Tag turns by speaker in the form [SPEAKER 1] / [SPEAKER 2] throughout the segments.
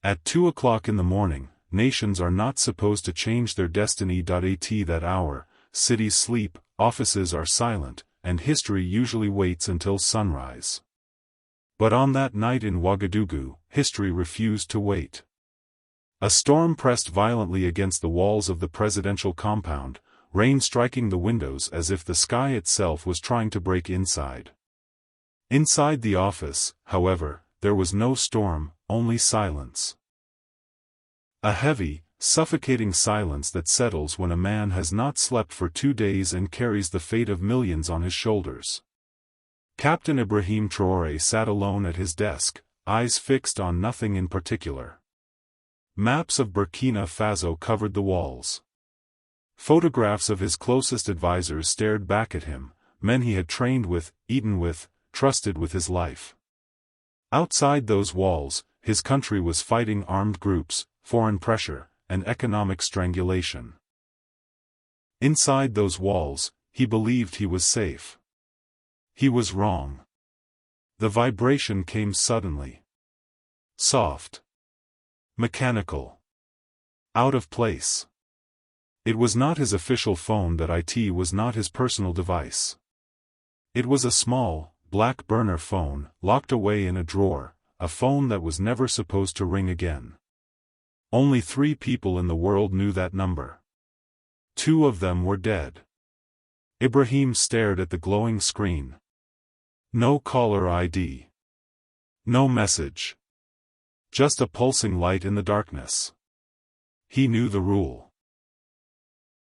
[SPEAKER 1] At 2 o'clock in the morning, nations are not supposed to change their destiny. At that hour, cities sleep, offices are silent, and history usually waits until sunrise. But on that night in Ouagadougou, history refused to wait. A storm pressed violently against the walls of the presidential compound, rain striking the windows as if the sky itself was trying to break inside. Inside the office, however, there was no storm, only silence. A heavy, suffocating silence that settles when a man has not slept for 2 days and carries the fate of millions on his shoulders. Captain Ibrahim Traoré sat alone at his desk, eyes fixed on nothing in particular. Maps of Burkina Faso covered the walls. Photographs of his closest advisors stared back at him, men he had trained with, eaten with, trusted with his life. Outside those walls, his country was fighting armed groups, foreign pressure, and economic strangulation. Inside those walls, he believed he was safe. He was wrong. The vibration came suddenly. Soft. Mechanical. Out of place. It was not his official phone. It was not his personal device. It was a small, black burner phone, locked away in a drawer, a phone that was never supposed to ring again. Only 3 people in the world knew that number. 2 of them were dead. Ibrahim stared at the glowing screen. No caller ID. No message. Just a pulsing light in the darkness. He knew the rule.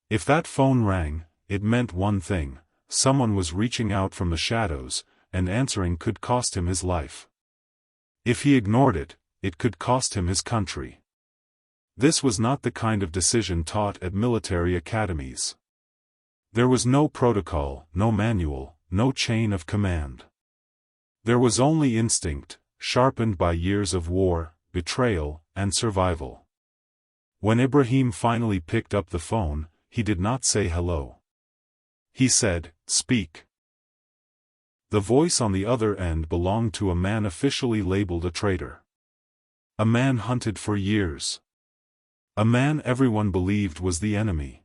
[SPEAKER 1] If that phone rang, it meant one thing: someone was reaching out from the shadows, and answering could cost him his life. If he ignored it, it could cost him his country. This was not the kind of decision taught at military academies. There was no protocol, no manual, no chain of command. There was only instinct, sharpened by years of war, betrayal, and survival. When Ibrahim finally picked up the phone, he did not say hello. He said, "Speak." The voice on the other end belonged to a man officially labeled a traitor. A man hunted for years. A man everyone believed was the enemy.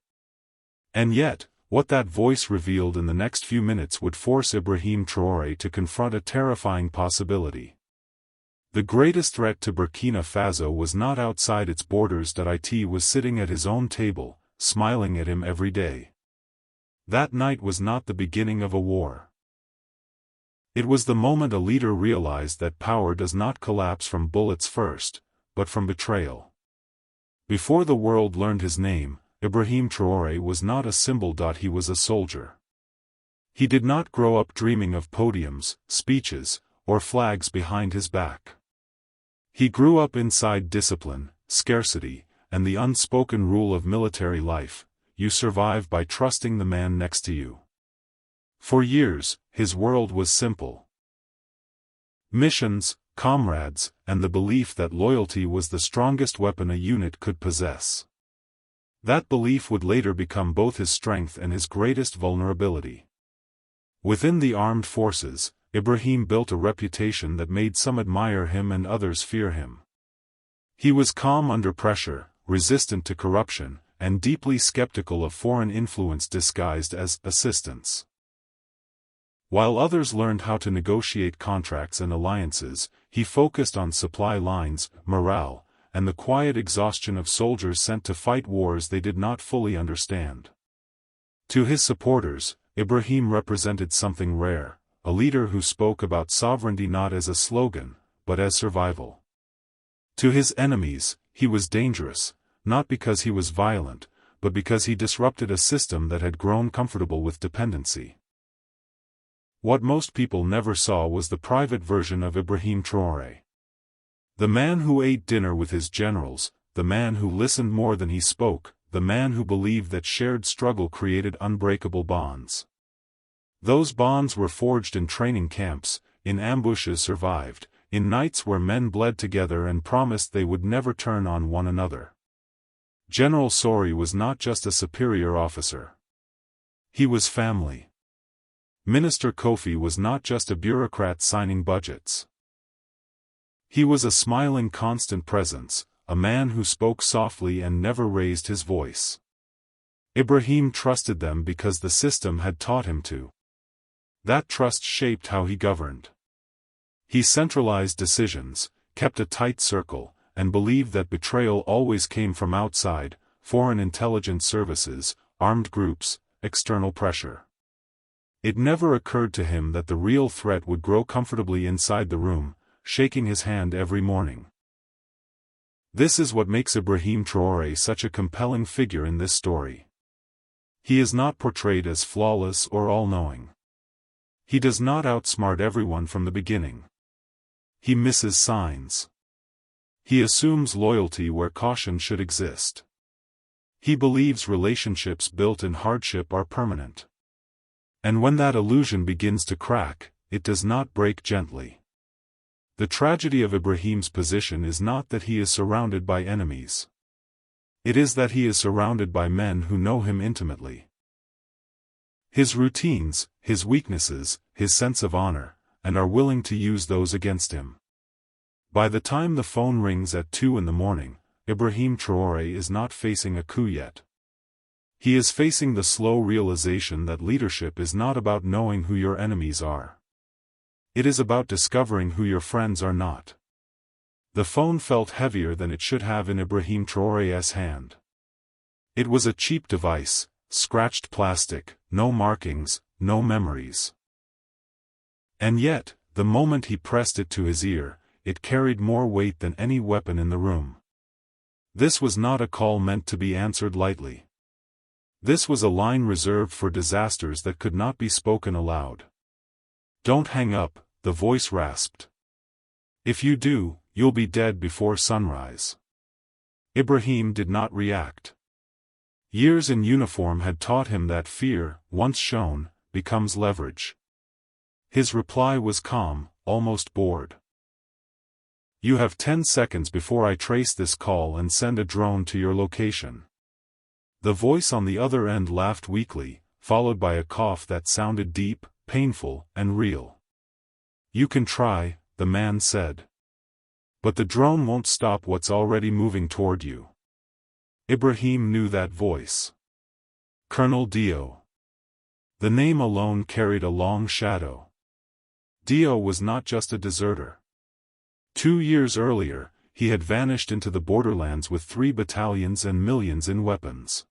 [SPEAKER 1] And yet, what that voice revealed in the next few minutes would force Ibrahim Traoré to confront a terrifying possibility. The greatest threat to Burkina Faso was not outside its borders. It was sitting at his own table, smiling at him every day. That night was not the beginning of a war. It was the moment a leader realized that power does not collapse from bullets first, but from betrayal. Before the world learned his name, Ibrahim Traoré was not a symbol. He was a soldier. He did not grow up dreaming of podiums, speeches, or flags behind his back. He grew up inside discipline, scarcity, and the unspoken rule of military life: you survive by trusting the man next to you. For years, his world was simple. Missions, comrades, and the belief that loyalty was the strongest weapon a unit could possess. That belief would later become both his strength and his greatest vulnerability. Within the armed forces, Ibrahim built a reputation that made some admire him and others fear him. He was calm under pressure, resistant to corruption, and deeply skeptical of foreign influence disguised as assistance. While others learned how to negotiate contracts and alliances, he focused on supply lines, morale, and the quiet exhaustion of soldiers sent to fight wars they did not fully understand. To his supporters, Ibrahim represented something rare: a leader who spoke about sovereignty not as a slogan, but as survival. To his enemies, he was dangerous, not because he was violent, but because he disrupted a system that had grown comfortable with dependency. What most people never saw was the private version of Ibrahim Traoré. The man who ate dinner with his generals, the man who listened more than he spoke, the man who believed that shared struggle created unbreakable bonds. Those bonds were forged in training camps, in ambushes survived, in nights where men bled together and promised they would never turn on one another. General Sori was not just a superior officer. He was family. Minister Kofi was not just a bureaucrat signing budgets. He was a smiling constant presence, a man who spoke softly and never raised his voice. Ibrahim trusted them because the system had taught him to. That trust shaped how he governed. He centralized decisions, kept a tight circle, and believed that betrayal always came from outside: foreign intelligence services, armed groups, external pressure. It never occurred to him that the real threat would grow comfortably inside the room, shaking his hand every morning. This is what makes Ibrahim Traoré such a compelling figure in this story. He is not portrayed as flawless or all-knowing. He does not outsmart everyone from the beginning. He misses signs. He assumes loyalty where caution should exist. He believes relationships built in hardship are permanent. And when that illusion begins to crack, it does not break gently. The tragedy of Ibrahim's position is not that he is surrounded by enemies. It is that he is surrounded by men who know him intimately. His routines, his weaknesses, his sense of honor, and are willing to use those against him. By the time the phone rings at 2 in the morning, Ibrahim Traoré is not facing a coup yet. He is facing the slow realization that leadership is not about knowing who your enemies are. It is about discovering who your friends are not. The phone felt heavier than it should have in Ibrahim Traoré's hand. It was a cheap device, scratched plastic, no markings, no memories. And yet, the moment he pressed it to his ear, it carried more weight than any weapon in the room. This was not a call meant to be answered lightly. This was a line reserved for disasters that could not be spoken aloud. "Don't hang up," the voice rasped. "If you do, you'll be dead before sunrise." Ibrahim did not react. Years in uniform had taught him that fear, once shown, becomes leverage. His reply was calm, almost bored. "You have 10 seconds before I trace this call and send a drone to your location." The voice on the other end laughed weakly, followed by a cough that sounded deep, painful, and real. "You can try," the man said. "But the drone won't stop what's already moving toward you." Ibrahim knew that voice. Colonel Dio. The name alone carried a long shadow. Dio was not just a deserter. 2 years earlier, he had vanished into the borderlands with 3 battalions and millions in weapons.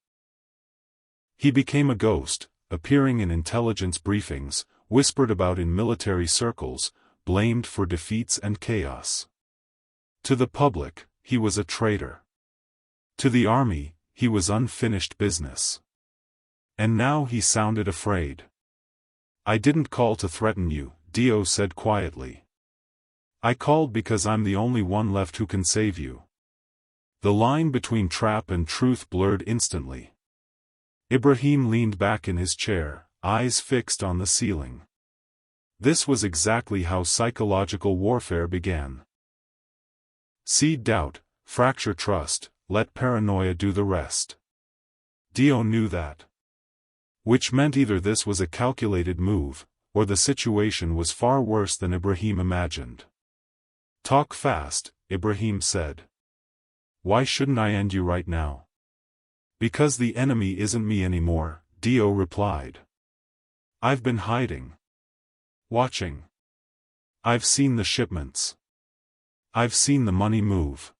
[SPEAKER 1] He became a ghost, appearing in intelligence briefings, whispered about in military circles, blamed for defeats and chaos. To the public, he was a traitor. To the army, he was unfinished business. And now he sounded afraid. "I didn't call to threaten you," Dio said quietly. "I called because I'm the only one left who can save you." The line between trap and truth blurred instantly. Ibrahim leaned back in his chair, eyes fixed on the ceiling. This was exactly how psychological warfare began. Seed doubt, fracture trust, let paranoia do the rest. Dio knew that. Which meant either this was a calculated move, or the situation was far worse than Ibrahim imagined. "Talk fast," Ibrahim said. "Why shouldn't I end you right now?" "Because the enemy isn't me anymore," Dio replied. "I've been hiding. Watching. I've seen the shipments. I've seen the money move.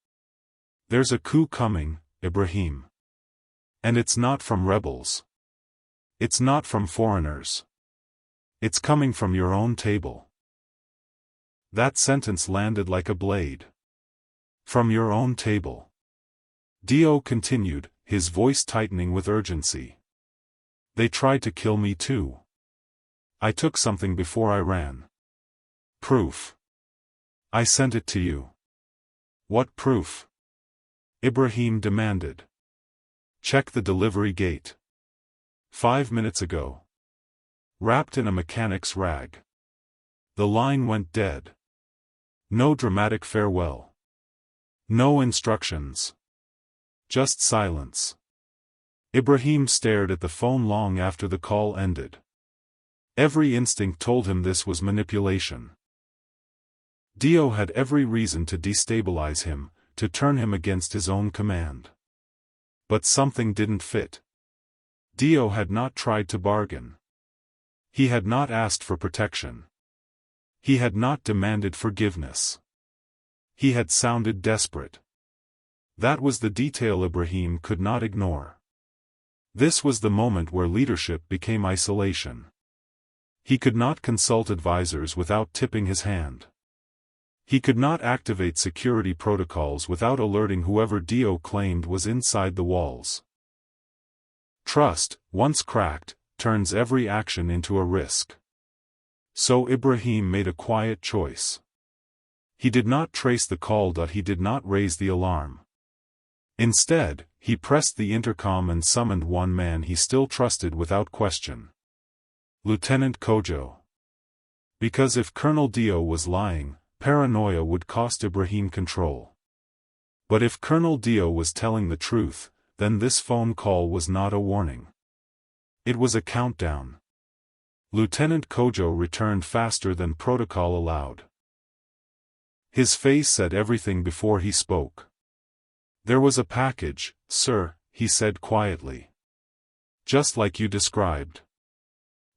[SPEAKER 1] There's a coup coming, Ibrahim. And it's not from rebels. It's not from foreigners. It's coming from your own table." That sentence landed like a blade. "From your own table." Dio continued, his voice tightening with urgency. "They tried to kill me too. I took something before I ran. Proof. I sent it to you." "What proof?" Ibrahim demanded. "Check the delivery gate. 5 minutes ago. Wrapped in a mechanic's rag." The line went dead. No dramatic farewell. No instructions. Just silence. Ibrahim stared at the phone long after the call ended. Every instinct told him this was manipulation. Dio had every reason to destabilize him, to turn him against his own command. But something didn't fit. Dio had not tried to bargain. He had not asked for protection. He had not demanded forgiveness. He had sounded desperate. That was the detail Ibrahim could not ignore. This was the moment where leadership became isolation. He could not consult advisors without tipping his hand. He could not activate security protocols without alerting whoever Dio claimed was inside the walls. Trust, once cracked, turns every action into a risk. So Ibrahim made a quiet choice. He did not trace the call. He did not raise the alarm. Instead, he pressed the intercom and summoned one man he still trusted without question. Lieutenant Kojo. Because if Colonel Dio was lying, paranoia would cost Ibrahim control. But if Colonel Dio was telling the truth, then this phone call was not a warning. It was a countdown. Lieutenant Kojo returned faster than protocol allowed. His face said everything before he spoke. "There was a package, sir," he said quietly. "Just like you described."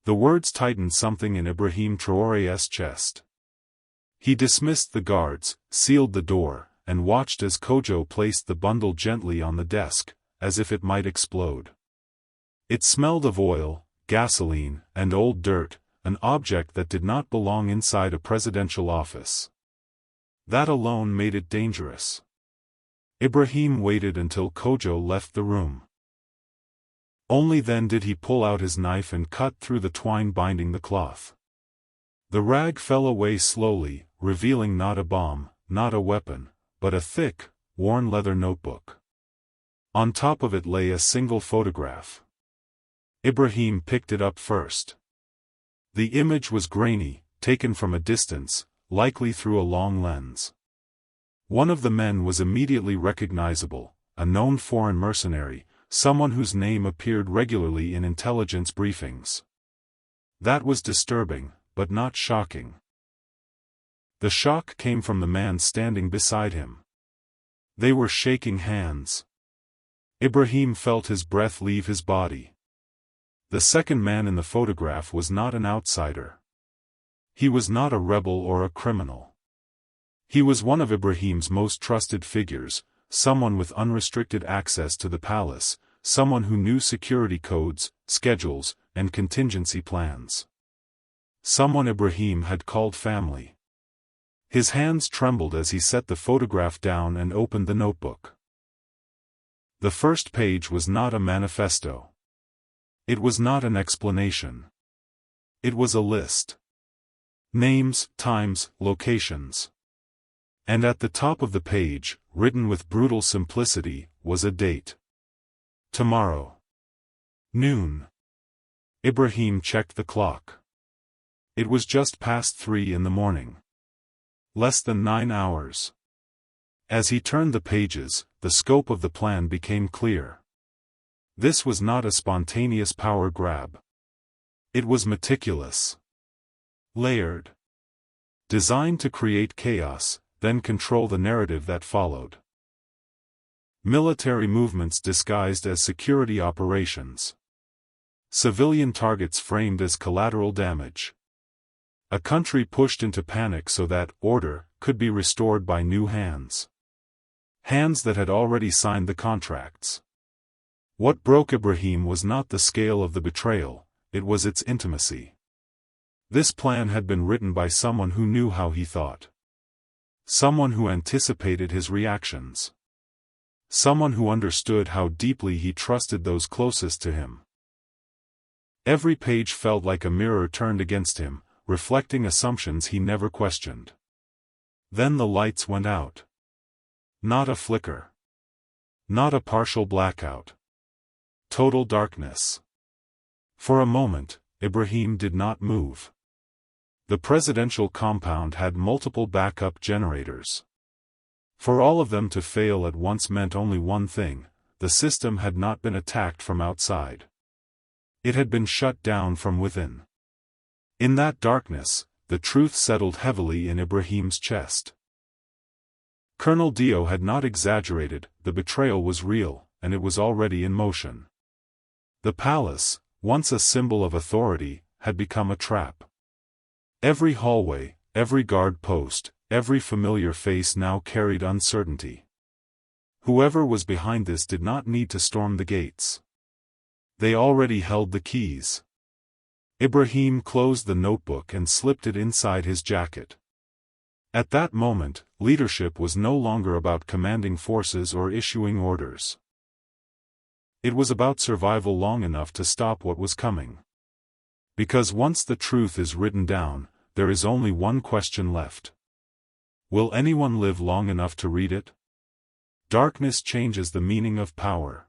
[SPEAKER 1] The words tightened something in Ibrahim Traoré's chest. He dismissed the guards, sealed the door, and watched as Kojo placed the bundle gently on the desk, as if it might explode. It smelled of oil, gasoline, and old dirt, an object that did not belong inside a presidential office. That alone made it dangerous. Ibrahim waited until Kojo left the room. Only then did he pull out his knife and cut through the twine binding the cloth. The rag fell away slowly, revealing not a bomb, not a weapon, but a thick, worn leather notebook. On top of it lay a single photograph. Ibrahim picked it up first. The image was grainy, taken from a distance, likely through a long lens. One of the men was immediately recognizable, a known foreign mercenary, someone whose name appeared regularly in intelligence briefings. That was disturbing, but not shocking. The shock came from the man standing beside him. They were shaking hands. Ibrahim felt his breath leave his body. The second man in the photograph was not an outsider. He was not a rebel or a criminal. He was one of Ibrahim's most trusted figures, someone with unrestricted access to the palace, someone who knew security codes, schedules, and contingency plans. Someone Ibrahim had called family. His hands trembled as he set the photograph down and opened the notebook. The first page was not a manifesto. It was not an explanation. It was a list. Names, times, locations. And at the top of the page, written with brutal simplicity, was a date. Tomorrow. Noon. Ibrahim checked the clock. It was just past 3 in the morning. Less than 9 hours. As he turned the pages, the scope of the plan became clear. This was not a spontaneous power grab. It was meticulous. Layered. Designed to create chaos, then control the narrative that followed. Military movements disguised as security operations. Civilian targets framed as collateral damage. A country pushed into panic so that order could be restored by new hands. Hands that had already signed the contracts. What broke Ibrahim was not the scale of the betrayal, it was its intimacy. This plan had been written by someone who knew how he thought. Someone who anticipated his reactions. Someone who understood how deeply he trusted those closest to him. Every page felt like a mirror turned against him, reflecting assumptions he never questioned. Then the lights went out. Not a flicker. Not a partial blackout. Total darkness. For a moment, Ibrahim did not move. The presidential compound had multiple backup generators. For all of them to fail at once meant only one thing: the system had not been attacked from outside. It had been shut down from within. In that darkness, the truth settled heavily in Ibrahim's chest. Colonel Dio had not exaggerated, the betrayal was real, and it was already in motion. The palace, once a symbol of authority, had become a trap. Every hallway, every guard post, every familiar face now carried uncertainty. Whoever was behind this did not need to storm the gates. They already held the keys. Ibrahim closed the notebook and slipped it inside his jacket. At that moment, leadership was no longer about commanding forces or issuing orders. It was about survival long enough to stop what was coming. Because once the truth is written down, there is only one question left. Will anyone live long enough to read it? Darkness changes the meaning of power.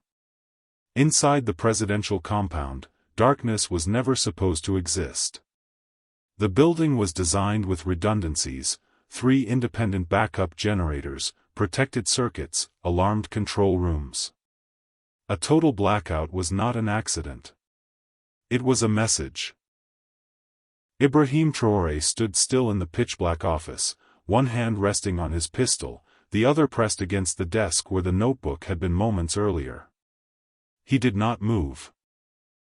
[SPEAKER 1] Inside the presidential compound, darkness was never supposed to exist. The building was designed with redundancies, 3 independent backup generators, protected circuits, alarmed control rooms. A total blackout was not an accident. It was a message. Ibrahim Traoré stood still in the pitch-black office, one hand resting on his pistol, the other pressed against the desk where the notebook had been moments earlier. He did not move.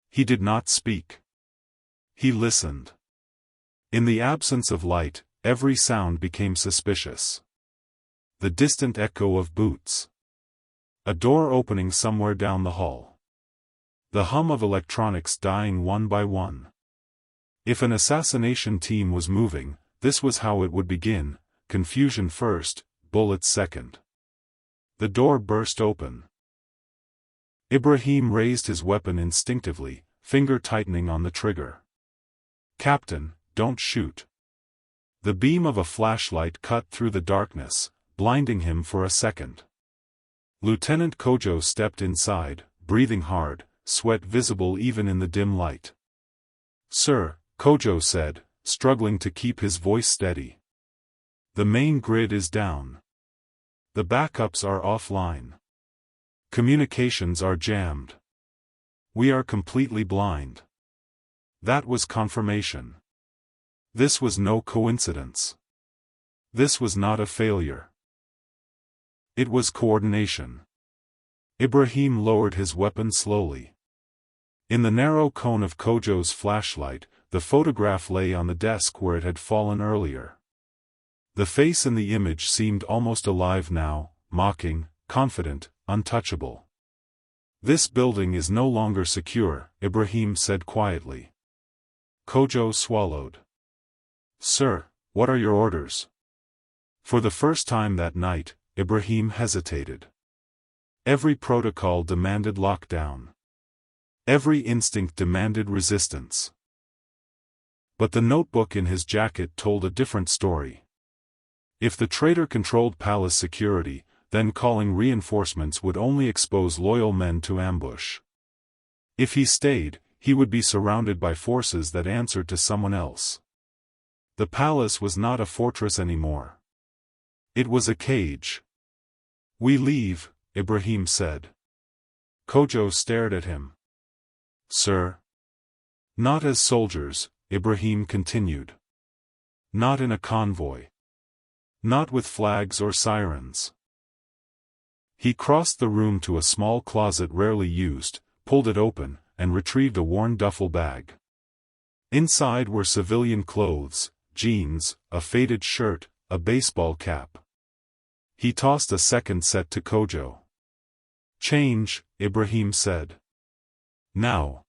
[SPEAKER 1] He did not speak. He listened. In the absence of light, every sound became suspicious. The distant echo of boots. A door opening somewhere down the hall. The hum of electronics dying one by one. If an assassination team was moving, this was how it would begin: confusion first, bullets second. The door burst open. Ibrahim raised his weapon instinctively, finger tightening on the trigger. "Captain, don't shoot." The beam of a flashlight cut through the darkness, blinding him for a second. Lieutenant Kojo stepped inside, breathing hard, sweat visible even in the dim light. "Sir," Kojo said, struggling to keep his voice steady. "The main grid is down. The backups are offline. Communications are jammed. We are completely blind." That was confirmation. This was no coincidence. This was not a failure. It was coordination. Ibrahim lowered his weapon slowly. In the narrow cone of Kojo's flashlight, the photograph lay on the desk where it had fallen earlier. The face in the image seemed almost alive now, mocking, confident, untouchable. "This building is no longer secure," Ibrahim said quietly. Kojo swallowed. "Sir, what are your orders?" For the first time that night, Ibrahim hesitated. Every protocol demanded lockdown. Every instinct demanded resistance. But the notebook in his jacket told a different story. If the traitor controlled palace security, then calling reinforcements would only expose loyal men to ambush. If he stayed, he would be surrounded by forces that answered to someone else. The palace was not a fortress anymore. It was a cage. "We leave," Ibrahim said. Kojo stared at him. "Sir?" "Not as soldiers," Ibrahim continued. "Not in a convoy. Not with flags or sirens." He crossed the room to a small closet rarely used, pulled it open, and retrieved a worn duffel bag. Inside were civilian clothes, jeans, a faded shirt, a baseball cap. He tossed a second set to Kojo. "Change," Ibrahim said. "Now."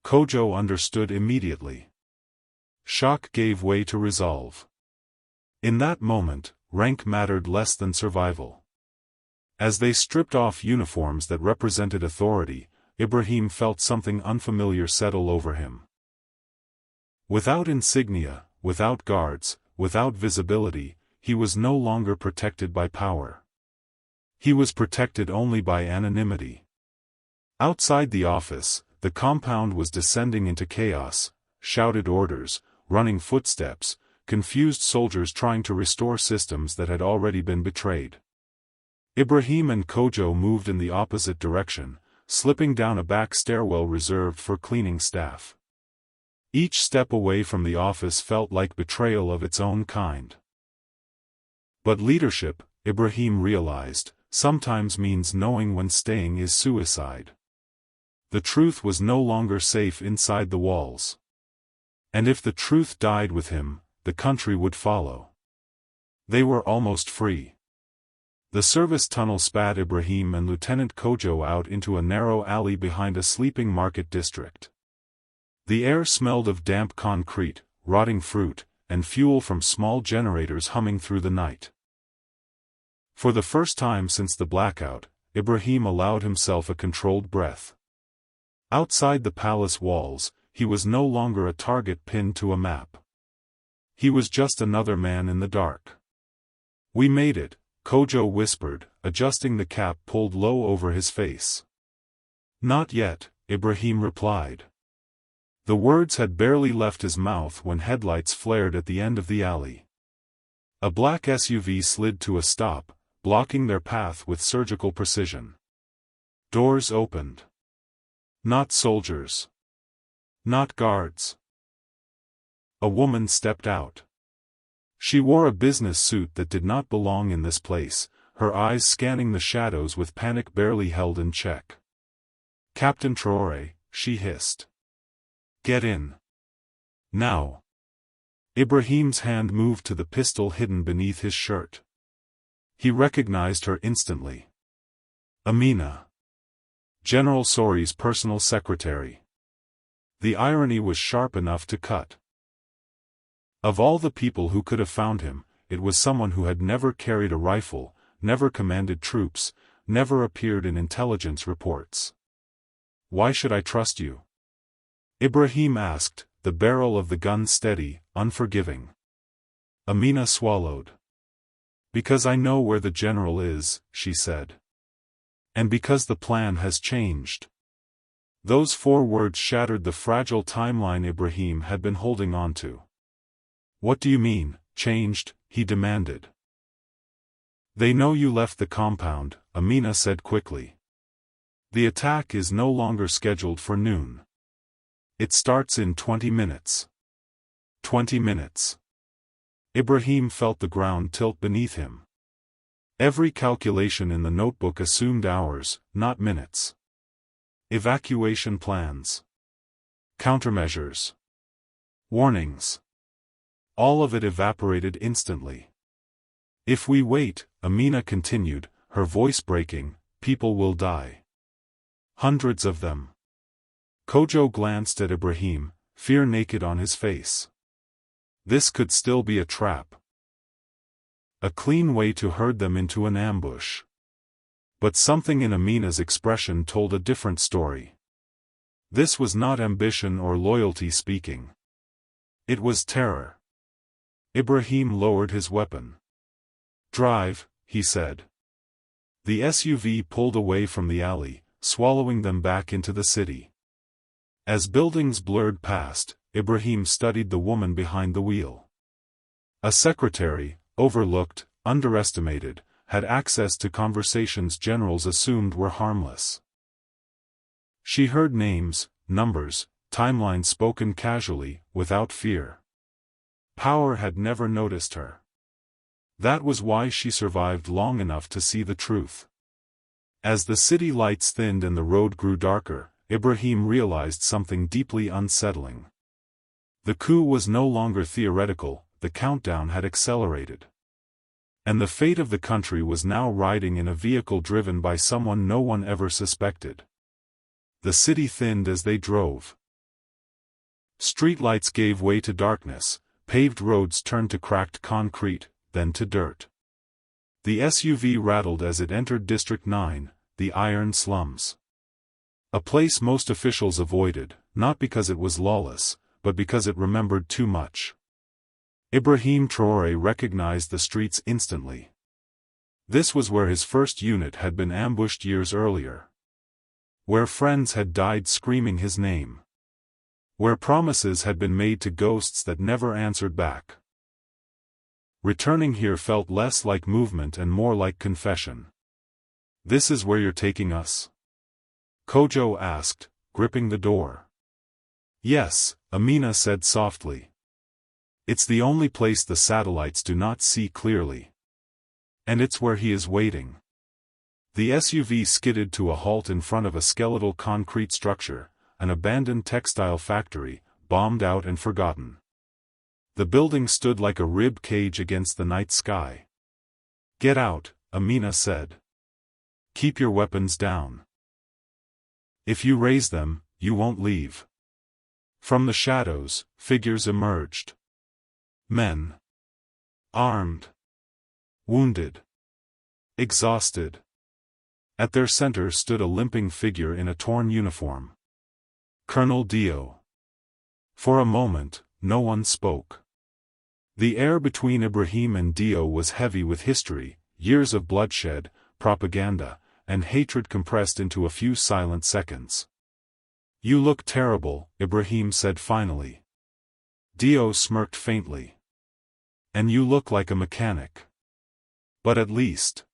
[SPEAKER 1] Kojo understood immediately. Shock gave way to resolve. In that moment, rank mattered less than survival. As they stripped off uniforms that represented authority, Ibrahim felt something unfamiliar settle over him. Without insignia, without guards, without visibility, he was no longer protected by power. He was protected only by anonymity. Outside the office, the compound was descending into chaos: shouted orders, running footsteps, confused soldiers trying to restore systems that had already been betrayed. Ibrahim and Kojo moved in the opposite direction, slipping down a back stairwell reserved for cleaning staff. Each step away from the office felt like betrayal of its own kind. But leadership, Ibrahim realized, sometimes means knowing when staying is suicide. The truth was no longer safe inside the walls. And if the truth died with him, the country would follow. They were almost free. The service tunnel spat Ibrahim and Lieutenant Kojo out into a narrow alley behind a sleeping market district. The air smelled of damp concrete, rotting fruit, and fuel from small generators humming through the night. For the first time since the blackout, Ibrahim allowed himself a controlled breath. Outside the palace walls, he was no longer a target pinned to a map. He was just another man in the dark. "We made it," Kojo whispered, adjusting the cap pulled low over his face. "Not yet," Ibrahim replied. The words had barely left his mouth when headlights flared at the end of the alley. A black SUV slid to a stop, blocking their path with surgical precision. Doors opened. Not soldiers. Not guards. A woman stepped out. She wore a business suit that did not belong in this place, her eyes scanning the shadows with panic barely held in check. "Captain Traoré," she hissed. "Get in. Now." Ibrahim's hand moved to the pistol hidden beneath his shirt. He recognized her instantly. Amina. General Sori's personal secretary. The irony was sharp enough to cut. Of all the people who could have found him, it was someone who had never carried a rifle, never commanded troops, never appeared in intelligence reports. "Why should I trust you?" Ibrahim asked, the barrel of the gun steady, unforgiving. Amina swallowed. "Because I know where the general is," she said. "And because the plan has changed." Those 4 words shattered the fragile timeline Ibrahim had been holding on to. "What do you mean, changed?" he demanded. "They know you left the compound," Amina said quickly. "The attack is no longer scheduled for noon. It starts in 20 minutes. 20 minutes. Ibrahim felt the ground tilt beneath him. Every calculation in the notebook assumed hours, not minutes. Evacuation plans. Countermeasures. Warnings. All of it evaporated instantly. "If we wait," Amina continued, her voice breaking, "people will die. Hundreds of them." Kojo glanced at Ibrahim, fear naked on his face. This could still be a trap. A clean way to herd them into an ambush. But something in Amina's expression told a different story. This was not ambition or loyalty speaking. It was terror. Ibrahim lowered his weapon. "Drive," he said. The SUV pulled away from the alley, swallowing them back into the city. As buildings blurred past, Ibrahim studied the woman behind the wheel. A secretary, overlooked, underestimated, had access to conversations generals assumed were harmless. She heard names, numbers, timelines spoken casually, without fear. Power had never noticed her. That was why she survived long enough to see the truth. As the city lights thinned and the road grew darker, Ibrahim realized something deeply unsettling. The coup was no longer theoretical, the countdown had accelerated. And the fate of the country was now riding in a vehicle driven by someone no one ever suspected. The city thinned as they drove. Streetlights gave way to darkness, paved roads turned to cracked concrete, then to dirt. The SUV rattled as it entered District 9, the iron slums. A place most officials avoided, not because it was lawless, but because it remembered too much. Ibrahim Traoré recognized the streets instantly. This was where his first unit had been ambushed years earlier. Where friends had died screaming his name. Where promises had been made to ghosts that never answered back. Returning here felt less like movement and more like confession. "This is where you're taking us?" Kojo asked, gripping the door. Yes, Amina said softly. It's the only place the satellites do not see clearly. And it's where he is waiting. The SUV skidded to a halt in front of a skeletal concrete structure, an abandoned textile factory, bombed out and forgotten. The building stood like a rib cage against the night sky. Get out, Amina said. Keep your weapons down. If you raise them, you won't leave. From the shadows, figures emerged. Men. Armed. Wounded. Exhausted. At their center stood a limping figure in a torn uniform. Colonel Dio. For a moment, no one spoke. The air between Ibrahim and Dio was heavy with history, years of bloodshed, propaganda, and hatred compressed into a few silent seconds. You look terrible, Ibrahim said finally. Dio smirked faintly. And you look like a mechanic. But at least